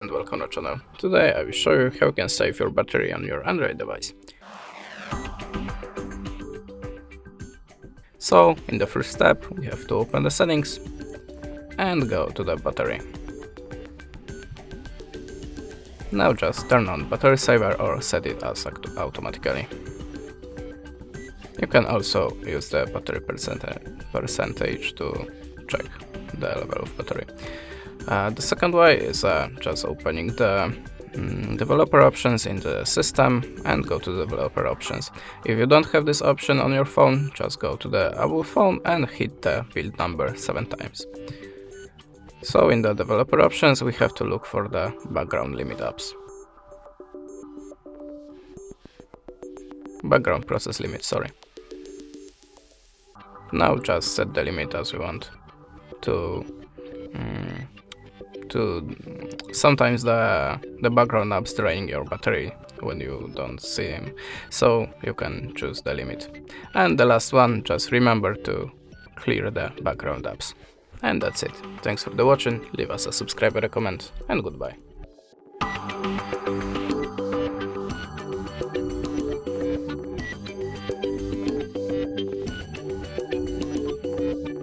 And welcome to the channel. Today I will show you how you can save your battery on your Android device. So, in the first step, we have to open the settings and go to the battery. Now just turn on battery saver or set it as automatically. You can also use the battery percentage to check the level of battery. The second way is just opening the developer options in the system and go to developer options. If you don't have this option on your phone, just go to the Apple phone and hit the build number 7 times. So in the developer options we have to look for the background limit apps. Background process limit, sorry. Now just set the limit as you want to sometimes the background apps drain your battery when you don't see them, so you can choose the limit. And the last one, just remember to clear the background apps. And that's it. Thanks for the watching, leave us a subscribe and a comment, and goodbye.